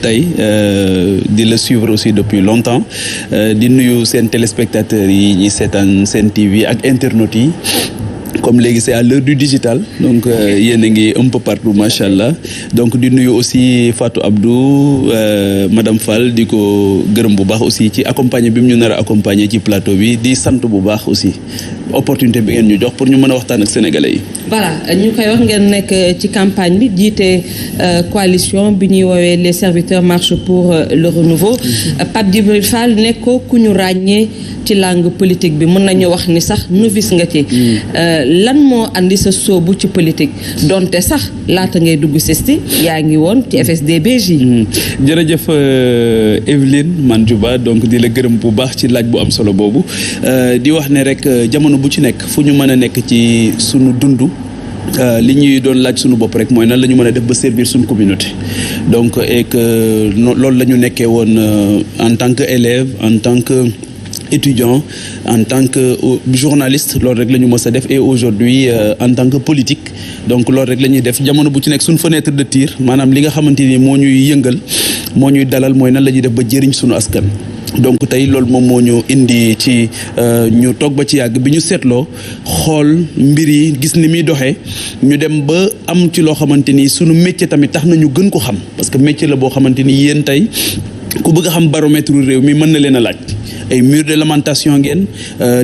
tey di la suivre aussi depuis longtemps di nuyu seen téléspectateurs yi ñi seetaan seen TV ak internautes yi comme léegi c'est à l'heure du digital donc yéen a ngi un peu partout macha allah donc di nuyu aussi Fatou Abdou madame Fall di ko gërëm bu baax aussi ci accompagner bi mu ñu nar a accompagner ci plateau bi di sant bu baax aussi opportunité bi ngeen ñu jox pour ñu mën a waxtaan ak sénégalais yi. voilà ñu koy wax ngeen nekk ci campagne bi jiite coalition bi ñuy woowee les serviteurs marche pour le renouveau Pape Djibril Fall nekkoo ku ñu ràññee ci langue politique bi mën nañu wax ni sax novice nga ci. lan moo andi sa soobu ci politique donte sax laata ngay dugg CESTI yaa ngi woon ci FSD/BJ. jërëjëf Evelyne Mandiouba donc di la gërëm bu baax ci laaj bu am solo boobu di wax ne rek jamono bu ci nekk fu ñu mën a nekk ci sunu dund. li ñuy doon laaj suñu bopp rek mooy nan la ñu mën a def ba servir suñu communauté donc et que loolu la ñu nekkee woon en tant que élève en tant que étudiant en tant que journaliste loolu rek la ñu mës a def et aujourd'hui en tant que politique donc loolu rek la ñuy def jamono bu ci nekk suñu fenêtre de tir maanaam li nga xamante ni moo ñuy yëngal moo ñuy dalal mooy nan la ñuy def ba jëriñ suñu askan donc tey loolu moom moo ñu indi ci ñu toog ba ci yàgg bi ñu seetloo xool mbir yi gis ni muy doxee ñu dem ba am ci loo xamante ni sunu métier tamit tax na ñu gën ko xam parce que métier la boo xamante ni yéen tey ku bëgg a xam baromètre réew mi mën na leen a laaj ay mur de lamentation ngeen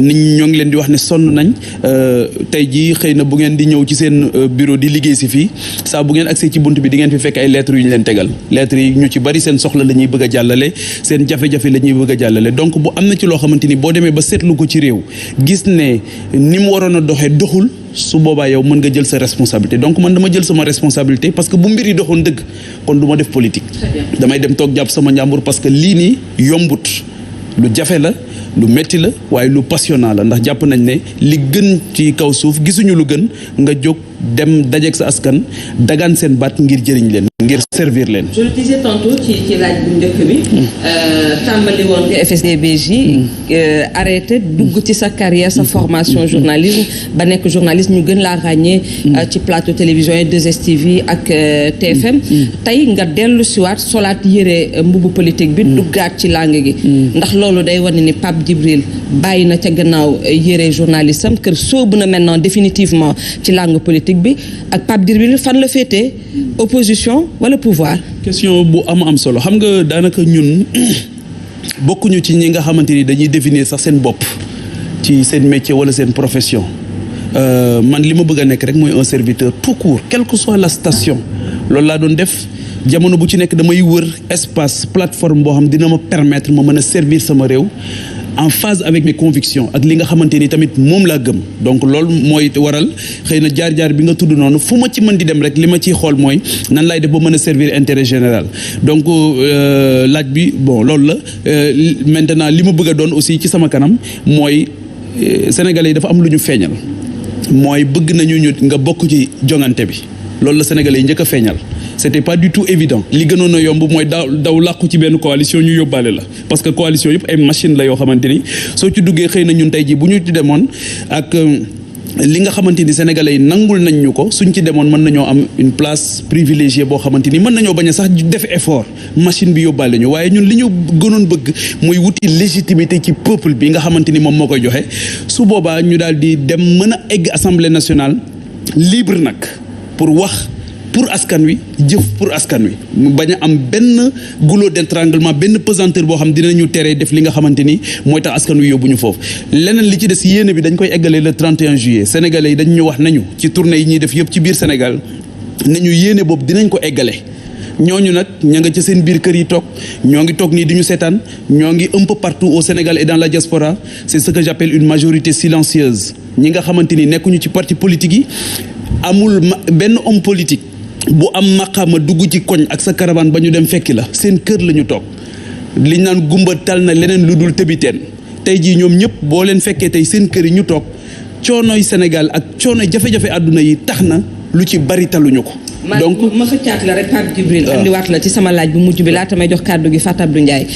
nit ñi ñoo ngi leen di wax ne sonn nañ tey jii xëy na bu ngeen di ñëw ci seen bureau di liggéey si fii saa bu ngeen accès ci bunt bi di ngeen fi fekk ay lettres yu ñu leen tegal lettres yi ñu ci bari seen soxla la ñuy bëgg a jàllale seen jafe-jafe la ñuy bëgg a jàllale donc bu am na ci loo xamante ni boo demee ba seetlu ko ci réew gis ne ni mu waroon a doxee doxul su boobaa yow mën nga jël sa responsabilité donc man dama jël sama responsabilité parce que bu mbir yi doxoon dëgg kon du ma def politique damay dem toog jàpp sama njàmbur parce que lii nii yombut lu jafe la lu metti la waaye lu passionnant la ndax jàpp nañ ne li gën ci kaw suuf gisuñu lu gën nga jóg dem dajeeg sa askan dagaan seen baat ngir jëriñ leen ngir servir leen. je le disais tantôt ci laaj bu njëkk bi tàmbali woon nga FSD/BJ arrêté dugg ci sa carrière sa formation journalisme ba nekk journaliste ñu gën laa ràññee ci plateau télévision yi 2STV ak TFM tey nga dellu siwaat solaat yëre mbubu politique bi duggaat ci langue gi ndax loolu day wane ni Pape Djibril bàyyi na ca gannaaw yëre journaliste am kër soobu na maintenant définitivement ci langue politique bi ak Pape Djibril fan la féetee opposition wala pouvoir. question bu am solo xam nga daanaka ñun bokkuñu ci ñi nga xamante ni dañuy définir sax seen bopp ci seen métier wala seen profession man li ma bëgg a nekk rek mooy un serviteur tout court quelle que soit la station loolu laa doon def jamono bu ci nekk damay wër espace plateforme boo xam dina ma permettre ma mën a servir sama réew en phase avec mes convictions ak li nga xamante ni tamit moom laa gëm donc loolu mooy waral xëy na jaar-jaar bi nga tudd noonu fu ma ci mën di dem rek li ma ciy xool mooy nan laay def ba mën a servir intérêt général donc laaj bi bon loolu la maintenant li ma bëgg a doon aussi ci sama kanam mooy sénégalais yi dafa am lu ñu feeñal mooy bëgg nañu ñu nga bokk ci jongante bi loolu la sénégalais yi njëkk a feeñal c'était pas du tout évident li gënoon a yomb mooy daw làqu ci benn coalition ñu yóbbaale la parce que coalition yëpp ay machine la yoo xamante ni soo ci duggee xëy na ñun tey jii bu ñu ci demoon ak li nga xamante ni sénégalais yi nangul nañ ñu ko suñ ci demoon mën nañoo am une place privilégiée boo xamante ni mën nañoo bañ a sax def effort machine bi yóbbaale ñu waaye ñun li ñu gënoon bëgg mooy wuti légitimité ci peuple bi nga xamante ni moom moo koy joxe su boobaa ñu daal di dem mën a egg assemblée nationale libre nag pour wax pour askan wi jëf pour askan wi mu bañ a am benn goulot d'étranglement benn pesanteur boo xam dinañu teree def li nga xamante ni mooy tax askan wi yóbbu ñu foofu leneen li ci des yéene bi dañ koy eggalee le 31 juillet sénégalais yi dañ ñu wax nañu ci tournée yi ñuy def yëpp ci biir Sénégal nañu yéene boobu dinañ ko eggale ñooñu nag ña nga ca seen biir kër yi toog ñoo ngi toog nii di ñu seetaan ñoo ngi un peu partout au Sénégal et dans la diaspora c'est ce que j'appelle une majorité silencieuse ñi nga xamante ni nekkuñu ci parti politique yi amul benn homme politique bu am maqaama dugg ci koñ ak sa caravane ba ñu dem fekki la seen kër la ñu toog liñ naan gumba tal na leneen lu dul tëbiteen tey jii ñoom ñëpp boo leen fekkee tey seen kër yi ñu toog coonoy Sénégal ak coonoy jafe-jafe àdduna yi tax na lu ci bari taluñu ko. donc ma xëccaat la rek Pape Djibril andiwaat la ci sama laaj bu mujj bi laata may jox kàddu gi Fatou Abdou Ndiaye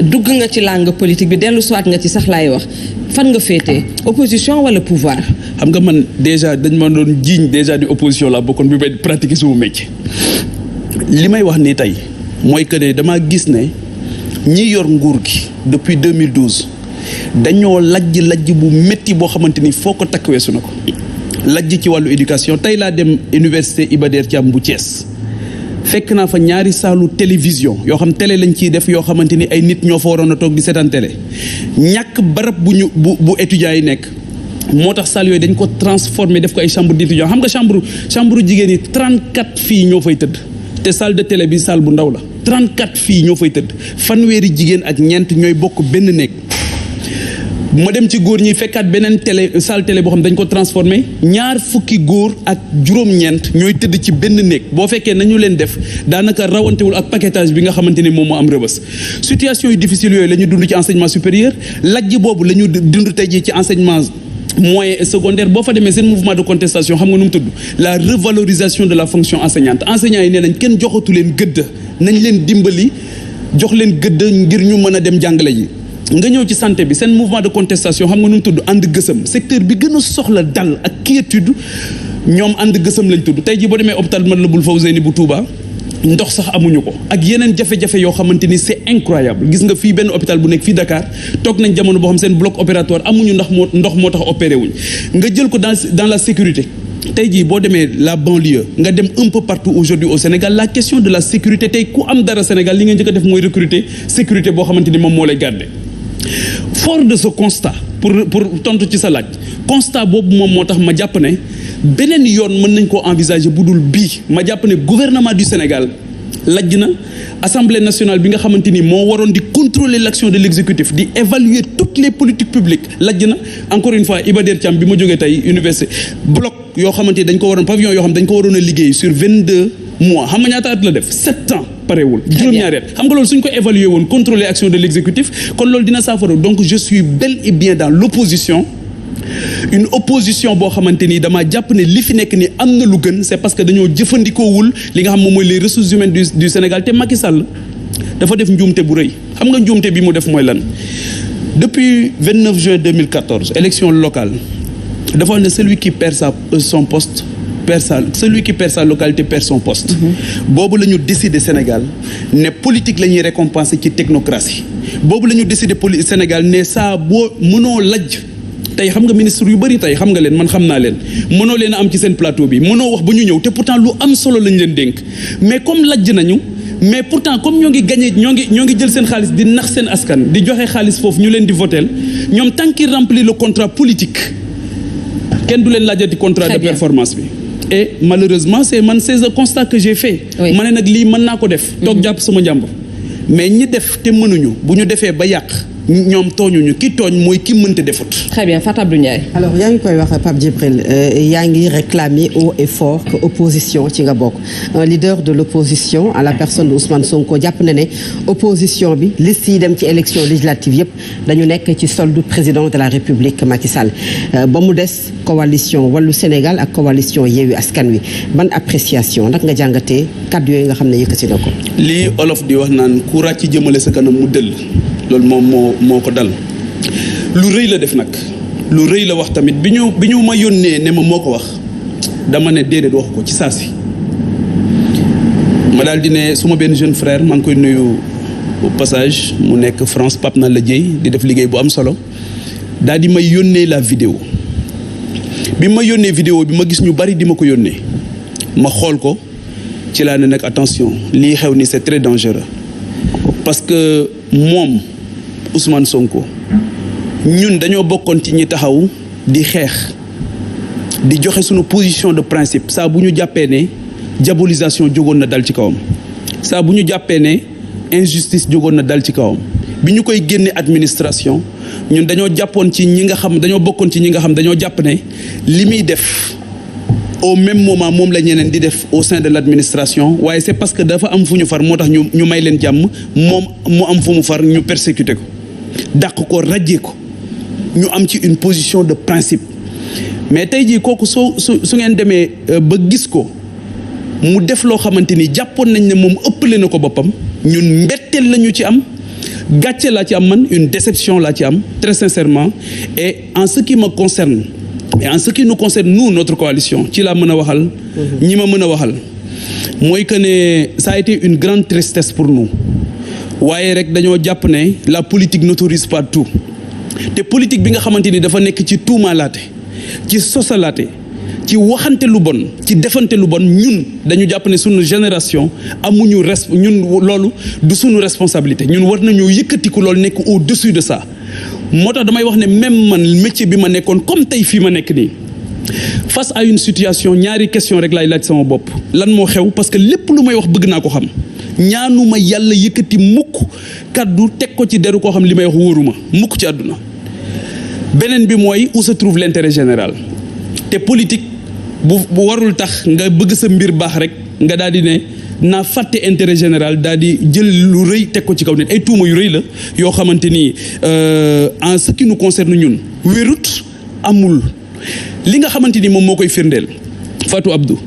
dugg nga ci langue politique bi dellu siwaat nga ci sax laay wax fan nga féetee opposition wala pouvoir. xam nga man déjà dañ ma doon jiiñ déjà di opposition la bokkoon bi may pratiquer suma métier li may wax nii tey mooy que ne damaa gis ne ñi yor nguur gi depuis 2012 dañoo lajj bu métti boo xamante ni foo ko takk weesu na ko lajj ci wàllu éducation tey laa dem université Iba Der Thiam bu Thiès fekk naa fa ñaari saalu télévision yoo xam télé lañ ciy def yoo xamante ni ay nit ñoo fa waroon a toog di seetaan télé ñàkk barab bu étudiants yi nekk moo tax salle yooyu dañ ko transformé def ko ay chambre d'étudiants xam nga chambre jigéen yi 34 filles ñoo fay tëdd te salle de télé bi salle bu ndaw la 34 filles ñoo fay tëdd fanweeri jigéen ak ñeent ñooy bokk benn néeg ma dem ci góor ñi fekkaat beneen salle télé boo xam dañ ko transformé ñaar fukki góor ak juróom-ñeent ñooy tëdd ci benn néeg boo fekkee nañu leen def daanaka rawantewul ak paquetage bi nga xamante ni moom moo am Rebeuss situation yu difficile yooyu la ñu dund ci enseignement supérieur lajj boobu la ñu dund tey jii ci enseignement moyen et secondaire boo fa demee seen mouvement de contestation xam nga nu mu tudd la revalorisation de la fonction enseignante enseignants yi nee nañ kenn joxatu leen gëdd nañ leen dimbali jox leen gëdd ngir ñu mën a dem jàngale ji nga ñëw ci santé bi seen mouvement de contestation xam nga nu mu tudd ànd gësëm secteur bi gën a soxla dal ak quiétude ñoom ànd gësëm lañ tudd tey jii boo demee hôpital Matlaboul Fawzeyni bu Touba ndox sax amuñu ko ak yeneen jafe-jafe yoo xamante ni c'est incroyable gis nga fii benn hôpital bu nekk fii Dakar toog nañ jamono boo xam seen bloc opératoire amuñu ndox moo tax opéré wuñ nga jël ko dans la sécurité tey jii boo demee la banlieue nga dem un peu partout aujourd'hui au Sénégal la question de la sécurité tey ku am dara Sénégal li nga njëkk a def mooy recruter sécurité boo xamante ni moom moo lay garder fort de ce constat pour tontu ci sa laaj constat boobu moom moo tax ma jàpp ne beneen yoon mën nañ koo envisager bu dul bii ma jàpp ne gouvernement du Sénégal lajj na assemblée nationale bi nga xamante ni moo waroon di contrôler l'action de l'exécutif di évaluer toutes les politiques publiques lajj na encore une fois Iba Der Thiam bi ma jógee tey université bloc yoo xamante ni dañ ko waroon pavillon yoo xam dañ ko waroon a liggéey sur 22 mois xam nga ñaata at la def 7 ans parewul juróom-ñaari at xam nga loolu suñ ko évaluer woon contrôler action de l'exécutif kon loolu dina saafara donc je suis bel et bien dans l'opposition une opposition boo xamante ni dama jàpp ne li fi nekk ni am na lu gën c'est parce que dañoo jëfandikoowul li nga xam moom mooy les ressources humaines du Sénégal te Macky Sall dafa def njuumte bu rëy xam nga njuumte bi mu def mooy lan depuis 29 juin 2014 élection locale dafa wax ne celui qui perd son poste celui qui perd sa localité perd son poste boobu la ñu décidé Sénégal ne politique la ñuy récompenser ci technocratie boobu la ñu décidé Sénégal ne saa boo mënoo lajj tey xam nga ministre yu bëri tey xam nga leen man xam naa leen mënoo leen a am ci seen plateau bi mënoo wax ba ñu ñëw te pourtant lu am solo lañ leen dénk mais comme lajj nañu mais pourtant comme ñoo ngi gagné ñoo ngi jël seen xaalis di nax seen askan di joxe xaalis foofu ñu leen di votel ñoom tant qu'ils remplit le contrat politique kenn du leen laajati contrat de performance bi et malheureusement c'est un constat que j'ai fait ma ne nag lii mën naa ko def toog jàpp sama njàmbur mais ñi def te mënuñu bu ñu defee ba yàq ñoom tooñuñu ki tooñ mooy ki mënta defut. Très bien Fatou Abdou Ndiaye. alors yaa ngi koy wax Pape Djibril yaa ngi réclamer haut et fort que opposition ci nga bokk un leader de l'opposition à la personne de Ousmane Sonko jàpp na ne opposition bi liste yi dem ci élection législative yëpp dañu nekk ci soldu président de la République Macky Sall ba mu des coalition Wallu Sénégal ak coalition Yewwi Askan Wi ban appréciation nag nga jàngatee kàddu yooyu nga xam ne yëkkati na ko. lii olof di wax naan ku ràcc jëmale sa kanam mu dëll. loolu moom moo ko dal lu rëy la def nag lu rëy la wax tamit bi ñu ma yónnee ne ma moo ko wax dama ne déedéet wax ko ci saa si ma daal di ne suma benn jeune frère maa ngi koy nuyu au passage mu nekk France Pape na la Dieye di def liggéey bu am solo daal di may yónnee la vidéo bi ma yónnee vidéo bi ma gis ñu bari di ma ko yónnee ma xool ko ci laa ne nag attention lii xew ni c'est très dangereux parce que moom Ousmane Sonko ñun dañoo bokkoon ci ñi taxaw di xeex di joxe sunu position de principe saa bu ñu jàppee ne diabolisation jógoon na dal ci kawam saa bu ñu jàppee ne injustice jógoon na dal ci kawam bi ñu koy génne administration ñun dañoo jàppoon ci ñi nga xam dañoo bokkoon ci ñi nga xam dañoo jàpp ne li muy def au même moment moom la ñeneen di def au sein de l'administration waaye c'est parce que dafa am fu ñu far moo tax ñu may leen jàmm moom mu am fu mu far ñu persécuter ko dàq ko rajee ko ñu am ci une position de principe mais tey jii kooku su ngeen demee ba gis ko mu def loo xamante ni jàppoon nañ ne moom ëppale na ko boppam ñun mbetteel la ñu ci am gàcce laa ci am man une déception laa ci am très sincèrement et en ce qui me concerne et en ce qui nous concerne nous notre coalition ci laa mën a waxal ñi ma mën a waxal mooy que ne ça a été une grande tristesse pour nous waaye rek dañoo jàpp ne la politique n'autorise pas tout te politique bi nga xamante ni dafa nekk ci tuumaalaate ci sosalaate ci waxante lu bon ci defante lu bon ñun dañu jàpp ne sunu génération amuñu ñun loolu du sunu responsabilité ñun war nañoo yëkkatiku loolu nekk au-dessus de ça moo tax damay wax ne même man métier bi ma nekkoon comme tey fii ma nekk nii face à une situation ñaari question rek laay laaj sama bopp lan moo xew parce que lépp lu may wax bëgg naa ko xam ñaanuma yàlla yëkkati mukk kaddu teg ko ci deru koo xam li may wax wóoruma mukk ci àdduna beneen bi mooy où se trouve l'intérêt général te politique bu warul tax nga bëgg sa mbir baax rek nga daal di ne naa fàtte intérêt général daal di jël lu rëy teg ko ci kaw nit ay tuuma yu rëy la yoo xamante ni en ce qui nous concerne ñun wérut amul li nga xamante ni moom moo koy firndeel Fatou Abdou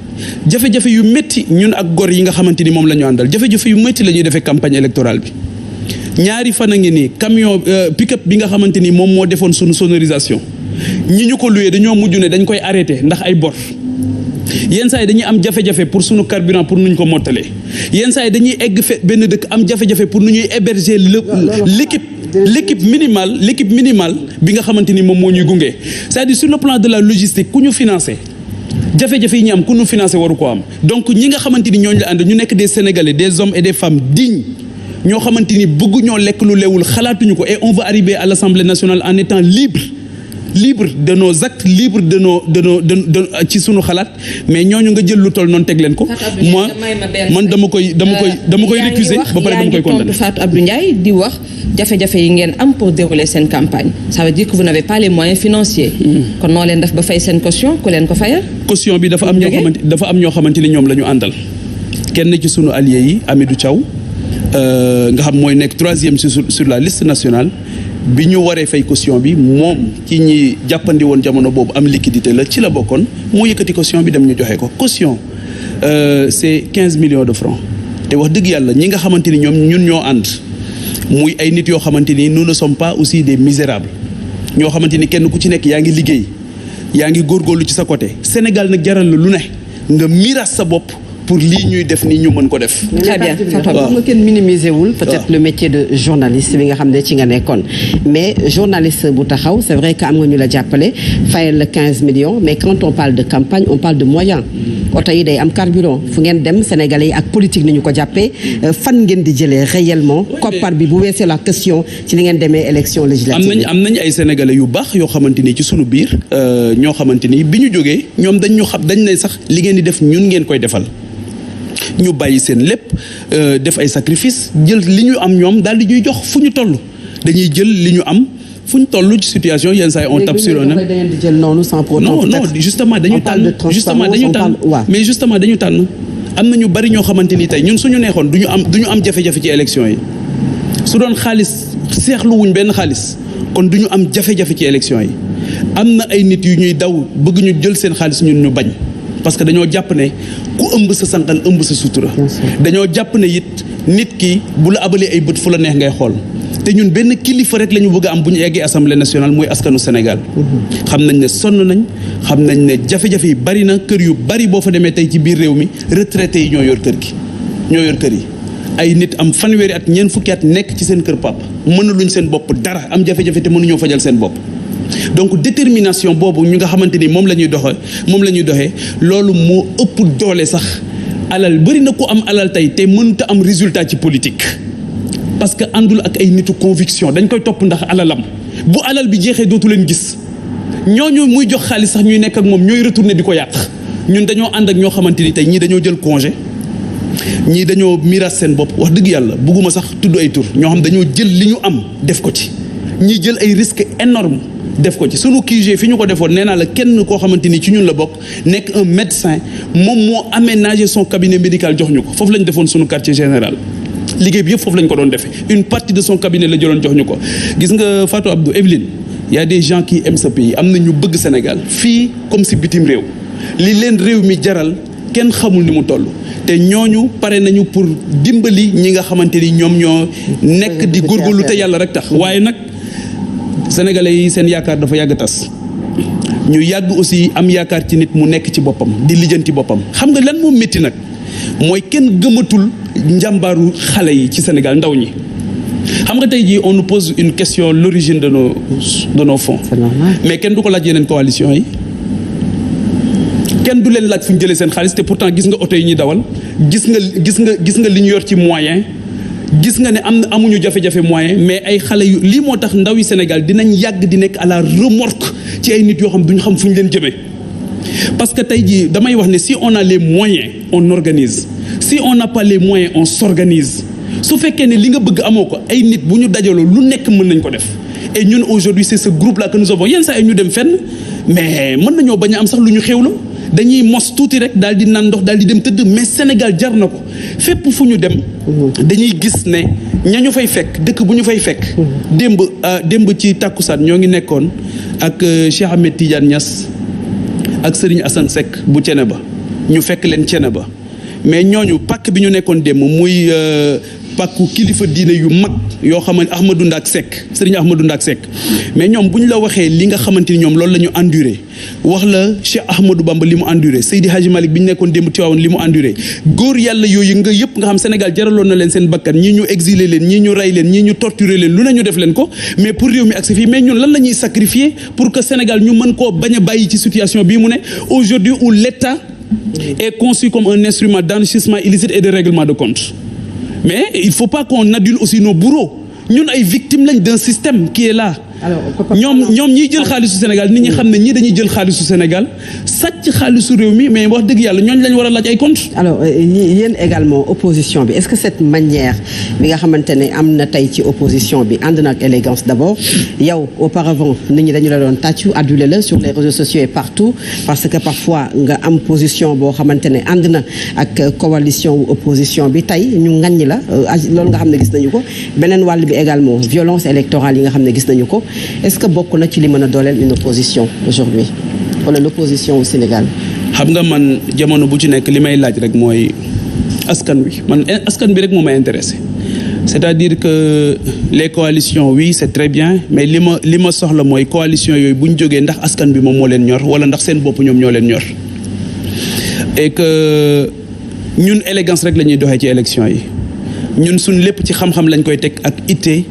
jafe-jafe yu métti ñun ak gor yi nga xamante ni moom la ñu àndal jafe-jafe yu métti la ñuy defee campagne électorale bi ñaari fan a ngi nii camion pick-up bi nga xamante ni moom moo defoon sunu sonorisation ñi ñu ko luyee dañoo mujj ne dañ koy arrêté ndax ay bor yenn saa yi dañuy am jafe-jafe pour sunu carburant pour nuñ ko mottalee yenn saa yi dañuy egg benn dëkk am jafe-jafe pour nu ñuy héberger l'équipe minimale bi nga xamante ni moom moo ñuy gunge c'est-à-dire sur le plan de la logistique ku ñu financé jafe-jafe yi ñu am ku ñu financé waru ko am donc ñi nga xamante ni ñooñu la ànd ñu nekk des Sénégalais des hommes et des femmes dignes ñoo xamante ni bëggu ñoo lekk lu leewul xalaatuñu ko et on va arriver à l'Assemblée nationale en étant libre de nos actes libre de ci sunu xalaat mais ñooñu nga jël lu toll noonu teg leen ko moi man dama koy récuser ba pare dama koy condamner. Fatou Abdou Ndiaye di wax jafe-jafe yi ngeen am pour dérouler seen campagne ça veut dire que vous n'avez pas les moyens financiers kon noo leen def ba fay seen caution ku leen ko fayal caution bi dafa am ñoo xamante ni ñoom la ñu àndal kenn ci sunu alliés yi Amidou Thiaw nga xam mooy nekk 3e sur la liste nationale bi ñu waree fay caution bi moom ci ñi jàppandi woon jamono boobu am liquidité la ci la bokkoon moo yëkkati caution bi dem ñu joxe ko caution c'est 15 millions de francs te wax dëgg yàlla ñi nga xamante ni ñun ñoo ànd muy ay nit yoo xamante ni nous ne sommes pas aussi des misérables ñoo xamante ni kenn ku ci nekk yaa ngi liggéey yaa ngi góorgóorlu ci sa côté Sénégal nag jaral la lu ne nga miiras sa bopp pour lii ñuy def ni ñu mën ko def. très bien waaw nga kenn minimiser wul peut-être le métier de journaliste bi nga xam ne ci nga nekkoon mais journaliste bu taxaw c'est vrai que am nga ñu la jàppale fayal la 15 millions mais quand on parle de campagne on parle de moyens oto yi day am carburant fu ngeen dem Sénégalais yi ak politique ni ñu ko jàppee fan ngeen di jëlee réellement koppar bi bu weesee la question ci li ngeen demee élection législative. am nañ ay Sénégalais yu baax yoo xamante ni ci sunu biir ñoo xamante ni bi ñu jógee ñoom dañ ne sax li ngeen di def ñun ngeen koy defal. ñu bàyyi seen lépp def ay sacrifice jël li ñu am ñoom daal di ñuy jox fu ñu toll dañuy jël li ñu am fu ñu toll ci situation yenn saa yi on tape sur un non justement dañu tànn mais justement dañu tànn am na ñu bari ñoo xamante ni tey ñun suñu neexoon du ñu am jafe-jafe ci élection yi su doon xaalis seexluwuñ benn xaalis kon du ñu am jafe-jafe ci élection yi am na ay nit yu ñuy daw bëgg ñu jël seen xaalis ñun ñu bañ parce que dañoo jàpp ne ku ëmb sa sànqal ëmb sa sutura dañoo jàpp ne it nit ki bu la abalee ay bët fu la neex ngay xool te ñun benn kilifa rek la ñu bëgg a am bu ñu eggee assemblée nationale mooy askanu Sénégal xam nañ ne sonn nañ xam nañ ne jafe-jafe yi bari na kër yu bari boo fa demee tey ci biir réew mi retraité yi ñoo yor kër yi ay nit am fanweeri at ñeent fukki at nekk ci seen kër papa mënaluñ seen bopp dara am jafe-jafe te mënuñoo fajal seen bopp donc détermination boobu ñu nga xamante ni moom la ñuy doxee loolu moo ëpp doole sax alal bari na ko am alal tey te mënta am résultat ci politique parce que àndul ak ay nitu conviction dañ koy topp ndax alalam bu alal bi jeexee dootu leen gis ñooñu muy jox xaalis sax ñuy nekk ak moom ñooy retourner di ko yàq ñun dañoo ànd ak ñoo xamante ni tey ñii dañoo jël congé ñii dañoo miiras seen bopp wax dëgg yàlla bugguma sax tudd ay tur ñoo xam dañoo jël li ñu am def ko ci ñii jël ay risques énormes def ko ci sunu QG fi ñu ko defoon nee naa la kenn koo xamante ni ci ñun la bokk nekk un médecin moom moo aménagé son cabinet médical jox ñu ko foofu lañ defoon sunu quartier général liggéey bi yëpp foofu lañ ko doon defee une partie de son cabinet la jëloon jox ñu ko gis nga Fatou Abdou Evelyne y a des gens qui aiment ce pays am na ñu bëgg Sénégal fii comme si bitim réew li leen réew mi jaral kenn xamul ni mu toll te ñooñu pare nañu pour dimbali ñi nga xamante ni ñoom ñoo nekk di góorgóorlu te yàlla rek tax waaye nag Sénégalais yi seen yaakaar dafa yàgg tas ñu yàgg aussi am yaakaar ci nit mu nekk ci boppam di lijjanti boppam xam nga lan moo métti nag mooy kenn gëmatul njàmbaaru xale yi ci Sénégal ndaw ñi xam nga tey jii on nous pose une question l'origine de nos fonds mais kenn du ko laaj yeneen coalition yi kenn du leen laaj fu ñu jëlee seen xaalis te pourtant gis nga oto yi ñuy dawal gis nga li ñu yor ci moyen gis nga ne amuñu jafe-jafe moyen mais ay xale yu lii moo tax ndaw yi Sénégal dinañ yàgg di nekk à la remorque ci ay nit yoo xam duñu xam fu ñu leen jëmee parce que tey jii damay wax ne si on a les moyens on organise si on n'a pas les moyens on s'organise su fekkee ne li nga bëgg amoo ko ay nit bu ñu dajaloo lu nekk mën nañ ko def et ñun aujourd'hui c'est ce groupe là que nous avons yenn saa yi ñu dem fenn mais mën nañoo bañ a am sax lu ñu xewlu dañuy mos tuuti rek daal di naan ndox daal di dem tëdd mais Sénégal jar na ko fépp fu ñu dem dañuy gis ne ñañu fay fekk dëkk bu ñu fay fekk démb ci tàkkusaan ñoo ngi nekkoon ak Cheikh Ahmed Tidiane Niass ak Serigne Assane Seck bu Thiénaba ñu fekk leen Thiénaba mais ñooñu pàkk bi ñu nekkoon démb muy pàkku kilifa diine yu mag yoo xamante Ahmadou Ndak Seck Serigne Ahmadou Ndak Seck mais ñoom bu ñu la waxee li nga xamante ni ñoom loolu la ñu enduré wax la Cheikh Ahmadou Bamba li mu enduré Seydi Hadji Malick bi ñu nekkoon démb Tivaouane li mu enduré góor yàlla yooyu nga yëpp nga xam Sénégal jaraloon na leen seen bakkan ñii ñu exilé leen ñii ñu rey leen ñii ñu torturé leen lu ne ñu def leen ko mais pour réew mi ak si fii mais ñun lan la ñuy sacrifier pour que Sénégal ñu mën koo bañ a bàyyi ci situation bii mu ne aujourd'hui où l'État est conçu comme un instrument d'enrichissement illicite et de règlement de compte mais il faut pas qu'on adule aussi nos bourreaux ñun ay victimes lañ d'un système qui est là ñoom ñiy jël xaalisu Sénégal nit ñi xam ne ñii dañuy jël xaalisu Sénégal sàcc xaalisu réew mi mais wax dëgg yàlla ñooñu lañ war a laaj ay compte. alors yéen également opposition bi est-ce que cette manière bi nga xamante ne am na tey ci opposition bi ànd na ak élégance d'abord yow auparavant nit ñi dañu la doon tàccu adulé la sur les réseaux sociaux et partout parce que parfois nga am position boo xamante ne ànd na ak coalition wu opposition bi tey ñu ŋaññi la loolu nga xam ne gis nañu ko beneen wàll bi également violence électorale yi nga xam ne gis nañu ko est-ce que bokk na ci li mën a dooleel une opposition aujourd'hui wala l'opposition au Sénégal. xam nga man jamono bu ci nekk li may laaj rek mooy askan wi man askan bi rek moo may intéressé c'est-à-dire que les coalitions oui c'est très bien mais li ma soxla mooy coalition yooyu bu ñu jógee ndax askan bi moom moo leen ñor wala ndax seen bopp ñoom ñoo leen ñor et que ñun élégance rek la ñuy doxee ci élection yi ñun suñ lépp ci xam-xam lañ koy teg ak itte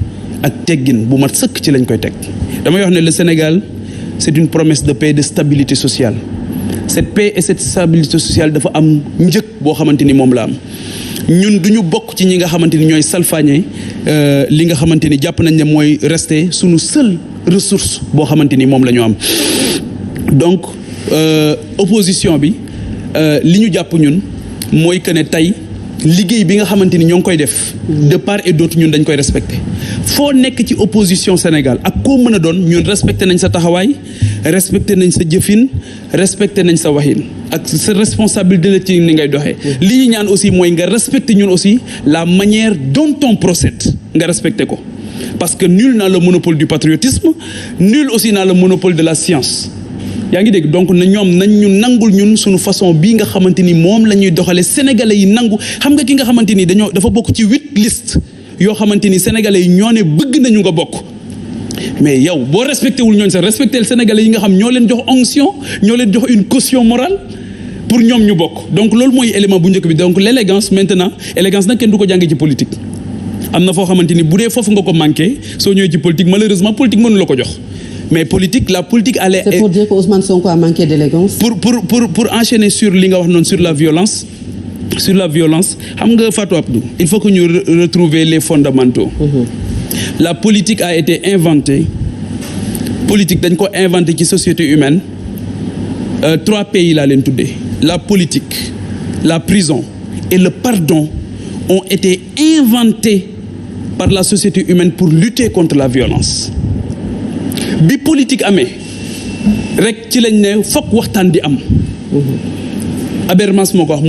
ak teggin bu mat sëkk ci lañ koy teg damay wax ne le Sénégal c'est une promesse de paix et de stabilité sociale cette paix et cette stabilité sociale dafa am njëg boo xamante ni moom la am ñun du ñu bokk ci ñi nga xamante ni ñooy salfaañe li nga xamante ni jàpp nañ ne mooy rester suñu seule ressource boo xamante ni moom la ñu am donc opposition bi li ñu jàpp ñun mooy que ne tey liggéey bi nga xamante ni ñoo ngi koy def de part et d'autre ñun dañ koy respecter foo nekk ci opposition Sénégal ak koo mën a doon ñun respecté nañ sa taxawaay respecté nañ sa jëfin respecté nañ sa waxin ak sa responsabilité la ci ni ngay doxee li ñu ñaan aussi mooy nga respecté ñun aussi la manière dont on procède nga respecté ko parce que nul n'a le monopole du patriotisme nul aussi n'a le monopole de la science yaa ngi dégg donc na ñoom nañ ñu nangul ñun suñu façon bii nga xamante ni moom la ñuy doxalee sénégalais yi nangu xam nga ki nga xamante ni dafa bokk ci 8 listes yoo xamante ni sénégalais yi ñoo ne bëgg nañu nga bokk mais yow boo respecté wul ñooñu sax respecté le sénégalais yi nga xam ñoo leen jox onction ñoo leen jox une caution morale pour ñoom ñu bokk donc loolu mooy élément bu njëkk bi donc l'élégance maintenant élégance nag kenn du ko jàngee ci politique am na foo xamante ni bu dee foofu nga ko manqué soo ñëwee ci politique malheureusement politique mënu la ko jox mais la politique allait. C'est pour dire que Ousmane Sonko a manqué d'élégance. Pour enchaîner sur li nga wax noonu sur la violence xam nga Fatou Abdou il faut que ñu retrouver les fondamentaux. La politique a été inventée politique dañ ko inventé ci société humaine 3 pays laa leen tuddee la politique la prison et le pardon ont été inventés par la société humaine pour lutter contre la violence. bi politique amee rek ci lañ ne fokk waxtaan di am Habermas moo ko wax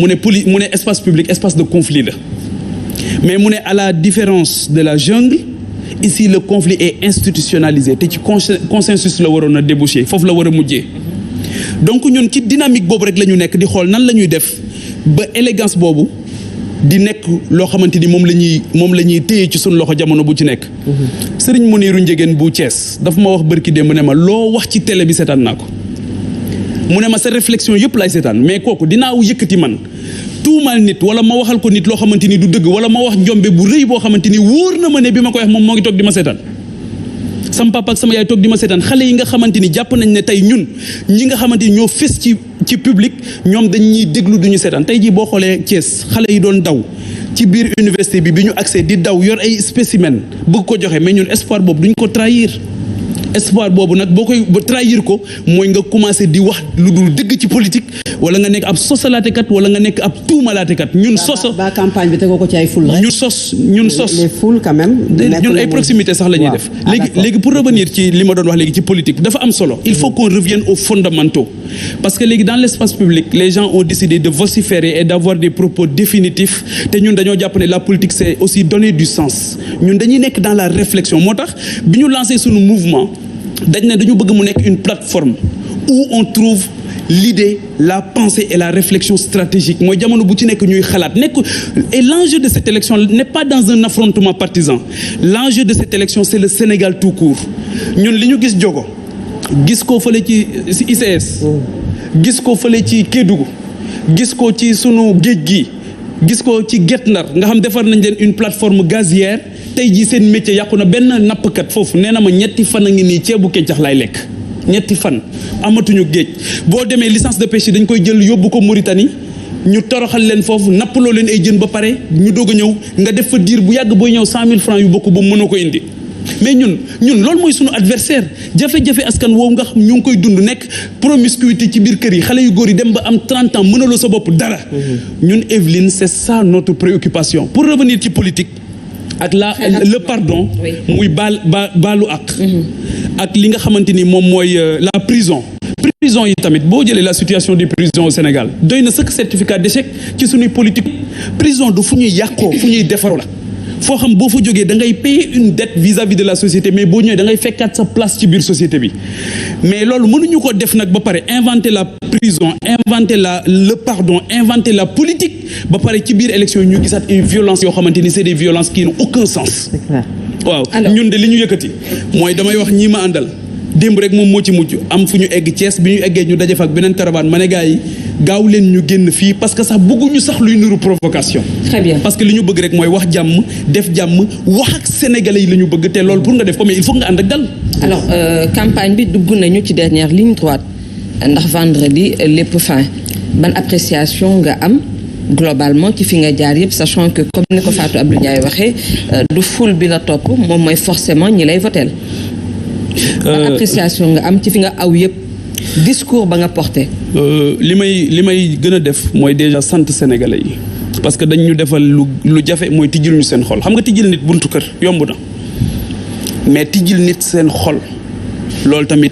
mu ne espace public espace de conflit la mais mu ne à la différence de la jungle ici le conflit est institutionnalisé te ci consensus la waroon a déboucher foofu la war a mujjee donc ñun ci dynamique boobu rek la ñu nekk di xool nan la ñuy def ba élégance boobu di nekk loo xamante ni moom la ñuy téye ci suñu loxo jamono bu ci nekk. Serigne Mounirou Ndiéguène bu Thiès dafa ma wax bërki démb ne ma loo wax ci télé bi seetaan naa ko mu ne ma sa réflexion yëpp lay seetaan mais kooku dinaa yëkkati man tout tuumaal nit wala ma waxal ko nit loo xamante ni du dëgg wala ma wax njombe bu rëy boo xamante ni wóor na ma ne bi ma koy wax moom moo ngi toog di ma seetaan sama papa ak sama yaay toog di ma seetaan xale yi nga xamante ni jàpp nañ ne tey ñun ñi nga xamante ni ñoo fës ci public ñoom dañ ñuy déglu duñu seetaan tey jii boo xoolee Thiès xale yi doon daw ci biir université bi ñu accès di daw yor ay spécimen bëgg ko joxe mais ñun espoir boobu duñ ko trahir espoir boobu nag boo koy ba trahir ko mooy nga commencé di wax lu dul dëgg ci politique wala nga nekk ab sosalaatekat wala nga nekk ab tuumalaatekat ñun soso ba campagne bi tegoo ko ci ay ful rek. ñun sos les foules quand même. ñun ay proximité sax la ñuy def léegi pour revenir ci li ma doon wax léegi ci politique dafa am solo il faut qu'on revienne aux fondamentaux parce que léegi dans l'espace public les gens ont décidé de vociférer et d'avoir des propos définitifs te ñun dañoo jàpp ne la politique c'est aussi donner du sens ñun dañuy nekk dans la réflexion moo tax bi ñu lancé suñu mouvement dañ ne dañu bëgg mu nekk une plateforme où on trouve l'idée la pensée et la réflexion stratégique mooy jamono bu ci nekk ñuy xalaat nekk et l'enjeu de cette élection n'est pas dans un affrontement partisan l'enjeu de cette élection c'est le Sénégal tout court ñun li ñu gis Diogo gis ko fële ci ICS gis ko fële ci Kédougou gis ko ci sunu géej gi gis ko ci Guet Ndar nga xam defar nañ leen une plateforme gazière tey jii seen métier yàqu na benn nappkat foofu nee na ma ñetti fan a ngi nii ceebu kecax laay lekk ñetti fan amatuñu géej boo demee licence de pêche dañ koy jël yóbbu ko Mauritanie ñu toroxal leen foofu nappaloo leen ay jën ba pare ñu doog a ñëw nga def fa diir bu yàgg booy ñëw 100 000 francs yu bokk ba mënoo ko indi mais ñun loolu mooy suñu adversaire jafe-jafe askan woowu nga xam ñu ngi koy dund nekk promiscuité ci biir kër yi xale yu góor yi dem ba am 30 ans mënaloo sa bopp dara ñun Evelyne c'est ça notre préoccupation pour revenir ci politique ak le pardon muy baalu ak li nga xamante ni moom mooy la prison yi tamit boo jëlee la situation des prisons au Sénégal doy na sëkk certificat d'échec ci suñuy politique prison du fu ñuy yàqoo fu ñuy defaru la foo xam boo fa jógee da ngay payer une dette vis-à-vis de la société mais boo ñëwee da ngay fekkaat sa place ci biir société bi mais loolu mënuñu ko def nag ba pare inventer la prison inventer le pardon inventer la politique ba pare ci biir élection ñu gisaat une violence yoo xamante ni c'est des violences qui n'ont aucun sens waaw ñun de li ñu yëkkati mooy damay wax ñii ma àndal démb rek moom moo ci mujj am fu ñu egg Thiès bi ñu eggee ñu daje fa ak beneen caravane ma ne gars yi gaaw leen ñu génn fii parce que sax bëgguñu sax luy nuru provocation. Très bien parce que li ñu bëgg rek mooy wax jàmm def jàmm wax ak sénégalais yi la ñu bëgg te loolu pour nga def ko mais il faut nga ànd ak dal. alors campagne bi dugg nañu ci dernière ligne droite ndax vendredi lépp fin ban appréciation nga am globalement ci fi nga jaar yëpp sachant que comme ni ko Fatou Abdou Ndiaye waxee du foule bi la topp moom mooy forcément ñi lay votel ban appréciation nga am ci fi nga aw yëpp discours ba nga porté. li may gën a def mooy déjà sant sénégalais yi parce que dañ ñu defal lu jafe mooy tijjil ñu seen xol xam nga tijjil nit buntu kër yomb na mais tijjil nit seen xol loolu tamit